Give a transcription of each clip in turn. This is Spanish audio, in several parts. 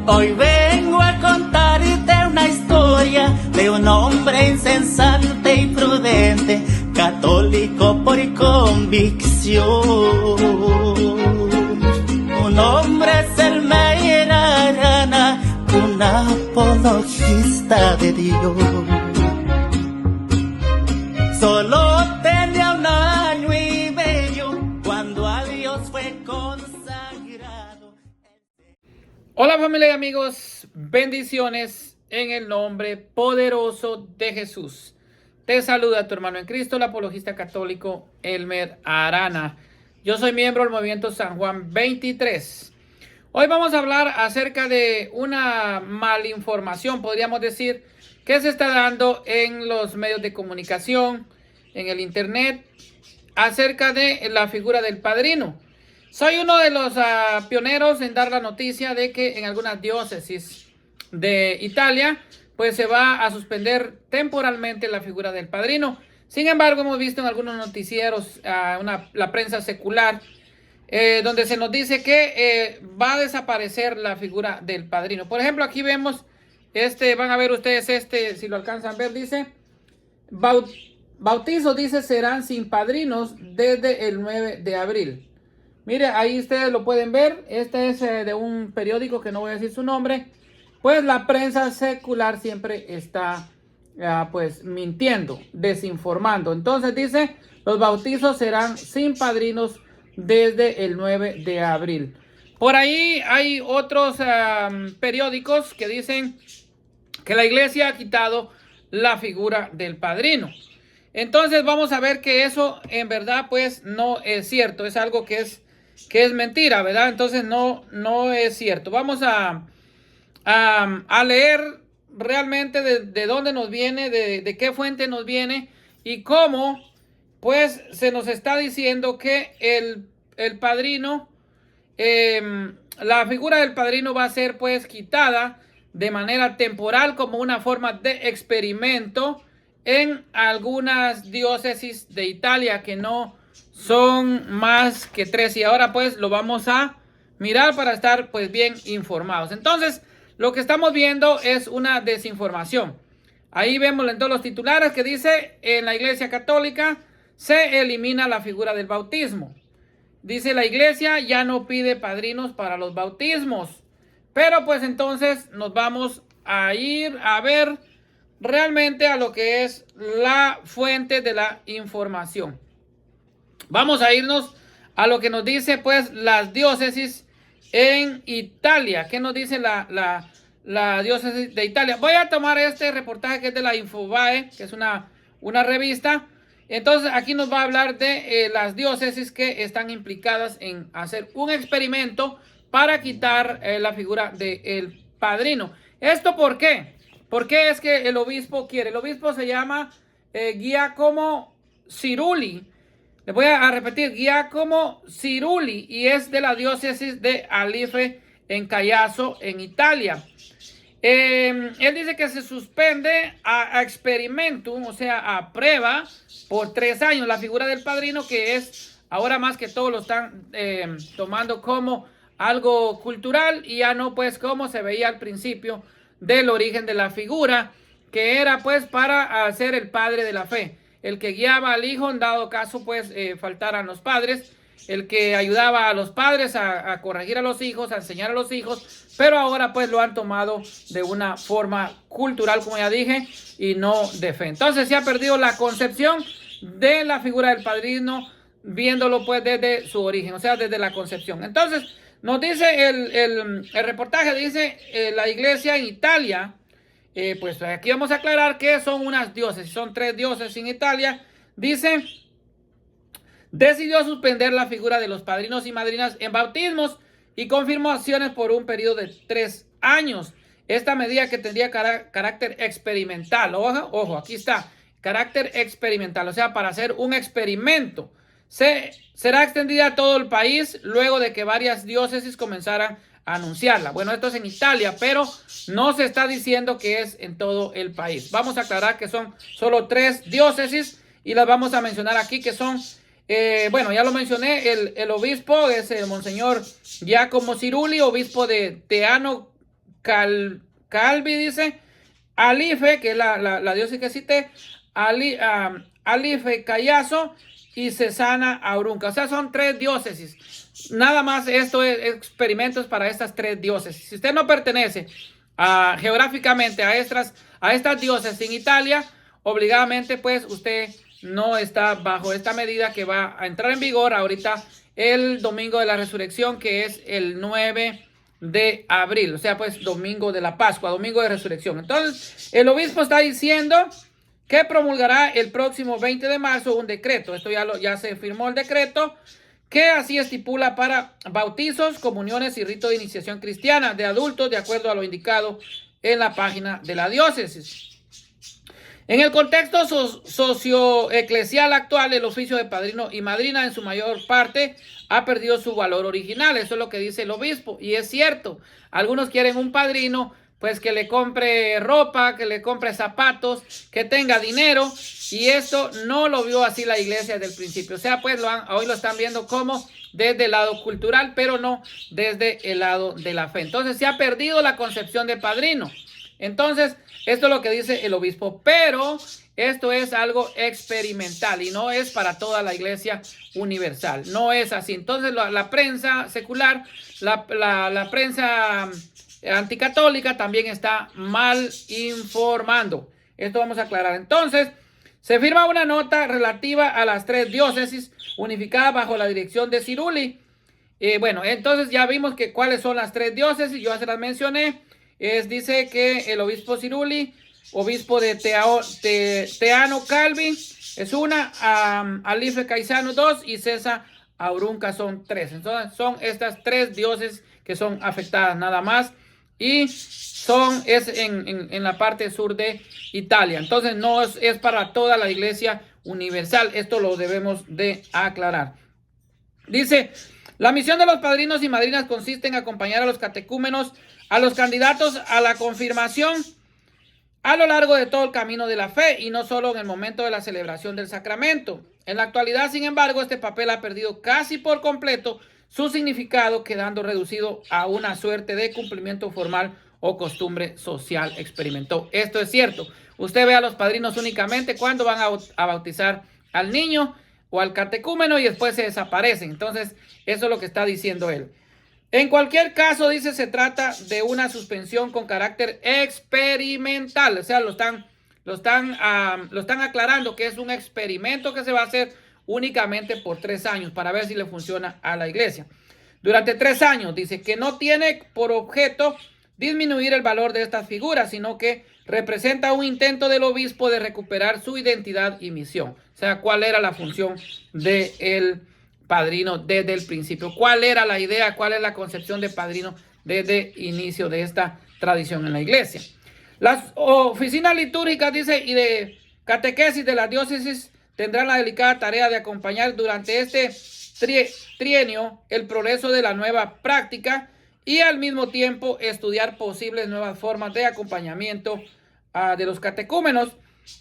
Hoy vengo a contarte una historia de un hombre insensante y prudente, católico por convicción. Un hombre es el Meyer Arana, un apologista de Dios. Solo tenía 1 año y medio cuando a Dios fue consagrado. Hola familia y amigos, bendiciones en el nombre poderoso de Jesús. Te saluda tu hermano en Cristo, el apologista católico Elmer Arana. Yo soy miembro del Movimiento San Juan 23. Hoy vamos a hablar acerca de una malinformación, podríamos decir, que se está dando en los medios de comunicación, en el internet, acerca de la figura del padrino. Soy uno de los pioneros en dar la noticia de que en algunas diócesis de Italia pues se va a suspender temporalmente la figura del padrino. Sin embargo, hemos visto en algunos noticieros, la prensa secular, donde se nos dice que va a desaparecer la figura del padrino. Por ejemplo, aquí vemos, van a ver ustedes si lo alcanzan a ver, dice, bautizos, dice, serán sin padrinos desde el 9 de abril. Mire, ahí ustedes lo pueden ver. Este es de un periódico que no voy a decir su nombre. Pues la prensa secular siempre está pues mintiendo, desinformando. Entonces dice, los bautizos serán sin padrinos desde el 9 de abril. Por ahí hay otros periódicos que dicen que la iglesia ha quitado la figura del padrino. Entonces vamos a ver que eso en verdad pues no es cierto. Es algo que es mentira, ¿verdad? Entonces no es cierto. Vamos a leer realmente de dónde nos viene, de qué fuente nos viene y cómo pues se nos está diciendo que el padrino, la figura del padrino va a ser pues quitada de manera temporal como una forma de experimento en algunas diócesis de Italia, que no son más que 3, y ahora pues lo vamos a mirar para estar pues bien informados. Entonces lo que estamos viendo es una desinformación. Ahí vemos en todos los titulares que dice: en la iglesia católica se elimina la figura del bautismo. Dice, la iglesia ya no pide padrinos para los bautismos. Pero pues entonces nos vamos a ir a ver realmente a lo que es la fuente de la información. Vamos a irnos a lo que nos dice pues las diócesis en Italia. ¿Qué nos dice la diócesis de Italia? Voy a tomar este reportaje que es de la Infobae, que es una revista. Entonces aquí nos va a hablar de las diócesis que están implicadas en hacer un experimento para quitar la figura del padrino. ¿Esto por qué? ¿Por qué es que el obispo quiere? El obispo se llama Giacomo Cirulli. Le voy a repetir, Giacomo Cirulli, y es de la diócesis de Alife en Callazo, en Italia. Él dice que se suspende a experimentum, o sea, a prueba, por 3 años la figura del padrino, que es ahora más que todo lo están tomando como algo cultural y ya no pues como se veía al principio del origen de la figura, que era pues para ser el padre de la fe, el que guiaba al hijo en dado caso pues faltaran los padres, el que ayudaba a los padres a corregir a los hijos, a enseñar a los hijos, pero ahora pues lo han tomado de una forma cultural, como ya dije, y no de fe. Entonces se ha perdido la concepción de la figura del padrino, viéndolo pues desde su origen, o sea, desde la concepción. Entonces nos dice el reportaje, dice la iglesia en Italia, pues aquí vamos a aclarar que son unas diócesis, son 3 diócesis en Italia. Dice, decidió suspender la figura de los padrinos y madrinas en bautismos y confirmaciones por un periodo de 3 años. Esta medida, que tendría carácter experimental, ojo, aquí está, carácter experimental, o sea, para hacer un experimento, será extendida a todo el país luego de que varias diócesis comenzaran a anunciarla. Bueno, esto es en Italia, pero no se está diciendo que es en todo el país. Vamos a aclarar que son solo 3 diócesis y las vamos a mencionar aquí, que son, bueno, ya lo mencioné, el obispo es el monseñor Giacomo Cirulli, obispo de Teano Calvi, dice, Alife, que es la diócesis que cité, Alife Cayazo y Cesana Aurunca. O sea, son 3 diócesis. Nada más esto es experimentos para estas 3 diócesis. Si usted no pertenece geográficamente a estas diócesis en Italia, obligadamente pues usted no está bajo esta medida que va a entrar en vigor ahorita el domingo de la resurrección, que es el 9 de abril, o sea pues domingo de la Pascua, domingo de resurrección. Entonces el obispo está diciendo que promulgará el próximo 20 de marzo un decreto. Esto ya se firmó el decreto, que así estipula para bautizos, comuniones y rito de iniciación cristiana de adultos, de acuerdo a lo indicado en la página de la diócesis. En el contexto socioeclesial actual, el oficio de padrino y madrina en su mayor parte ha perdido su valor original. Eso es lo que dice el obispo, y es cierto. Algunos quieren un padrino pues que le compre ropa, que le compre zapatos, que tenga dinero, y esto no lo vio así la iglesia desde el principio. O sea, pues hoy lo están viendo como desde el lado cultural, pero no desde el lado de la fe. Entonces se ha perdido la concepción de padrino. Entonces, esto es lo que dice el obispo, pero esto es algo experimental y no es para toda la iglesia universal. No es así. Entonces, la prensa secular, la prensa anticatólica también está mal informando. Esto vamos a aclarar. Entonces, se firma una nota relativa a las 3 diócesis unificadas bajo la dirección de Ciruli. Bueno, entonces ya vimos que cuáles son las 3 diócesis. Yo ya se las mencioné. Dice que el obispo Ciruli, obispo de Teano Calvi, es una, Alife Caizano 2 y César Aurunca son 3. Entonces son estas 3 diócesis que son afectadas nada más, y es en la parte sur de Italia. Entonces no es para toda la iglesia universal. Esto lo debemos de aclarar. Dice: la misión de los padrinos y madrinas consiste en acompañar a los catecúmenos, a los candidatos a la confirmación, a lo largo de todo el camino de la fe y no solo en el momento de la celebración del sacramento. En la actualidad, sin embargo, este papel ha perdido casi por completo su significado, quedando reducido a una suerte de cumplimiento formal o costumbre social, experimentó. Esto es cierto. Usted ve a los padrinos únicamente cuando van a bautizar al niño o al catecúmeno y después se desaparecen. Entonces, eso es lo que está diciendo él. En cualquier caso, dice, se trata de una suspensión con carácter experimental. O sea, lo están aclarando que es un experimento que se va a hacer únicamente por 3 años para ver si le funciona a la iglesia. Durante 3 años, dice que no tiene por objeto disminuir el valor de estas figuras, sino que representa un intento del obispo de recuperar su identidad y misión. O sea, cuál era la función del padrino desde el principio, cuál era la idea, cuál es la concepción de padrino desde el inicio de esta tradición en la iglesia. Las oficinas litúrgicas, dice, y de catequesis de la diócesis tendrán la delicada tarea de acompañar durante este trienio el progreso de la nueva práctica y al mismo tiempo estudiar posibles nuevas formas de acompañamiento de los catecúmenos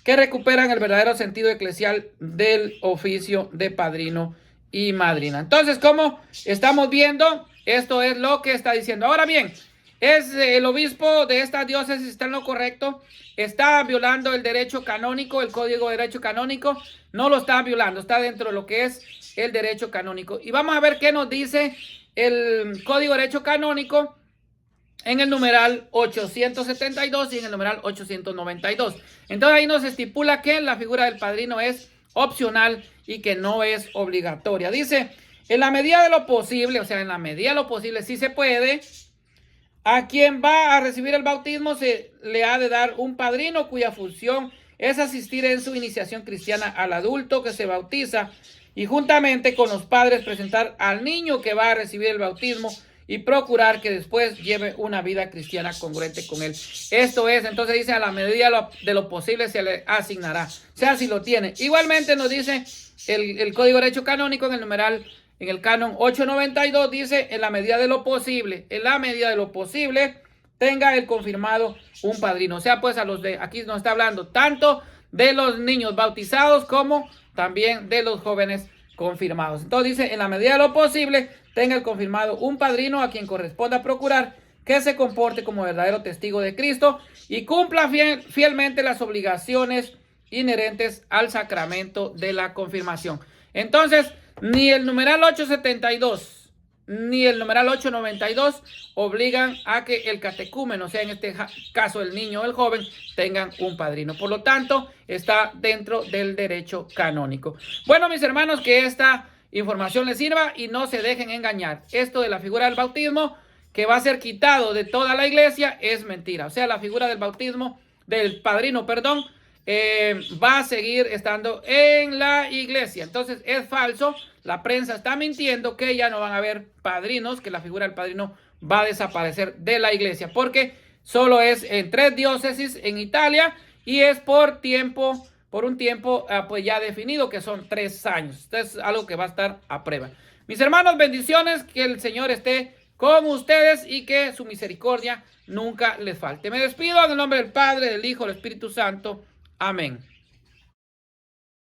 que recuperan el verdadero sentido eclesial del oficio de padrino y madrina. Entonces, como estamos viendo, esto es lo que está diciendo. Ahora bien, ¿es el obispo de esta diócesis está en lo correcto? ¿Está violando el derecho canónico, el código de derecho canónico? No lo está violando, está dentro de lo que es el derecho canónico. Y vamos a ver qué nos dice el código de derecho canónico en el numeral 872 y en el numeral 892. Entonces ahí nos estipula que la figura del padrino es opcional y que no es obligatoria. Dice, en la medida de lo posible, o sea, en la medida de lo posible, sí se puede, a quien va a recibir el bautismo se le ha de dar un padrino cuya función es asistir en su iniciación cristiana al adulto que se bautiza y juntamente con los padres presentar al niño que va a recibir el bautismo y procurar que después lleve una vida cristiana congruente con él. Esto es, entonces dice, a la medida de lo posible se le asignará, o sea, si lo tiene. Igualmente nos dice el Código de Derecho Canónico en el canon 892, dice, en la medida de lo posible, tenga el confirmado un padrino. O sea, pues aquí nos está hablando tanto de los niños bautizados como también de los jóvenes confirmados. Entonces dice, en la medida de lo posible, tenga el confirmado un padrino a quien corresponda procurar que se comporte como verdadero testigo de Cristo y cumpla fielmente las obligaciones inherentes al sacramento de la confirmación. Entonces, ni el numeral 872 ni el numeral 892 obligan a que el catecúmeno, o sea, en este caso el niño o el joven, tengan un padrino. Por lo tanto, está dentro del derecho canónico. Bueno, mis hermanos, que esta información les sirva y no se dejen engañar. Esto de la figura del bautismo, que va a ser quitado de toda la iglesia, es mentira. O sea, la figura del bautismo, del padrino, perdón, va a seguir estando en la iglesia. Entonces es falso, la prensa está mintiendo que ya no van a haber padrinos, que la figura del padrino va a desaparecer de la iglesia, porque solo es en 3 diócesis en Italia y es por un tiempo pues ya definido, que son 3 años. Esto es algo que va a estar a prueba. Mis hermanos, bendiciones, que el Señor esté con ustedes y que su misericordia nunca les falte. Me despido en el nombre del Padre, del Hijo, del Espíritu Santo. Amén.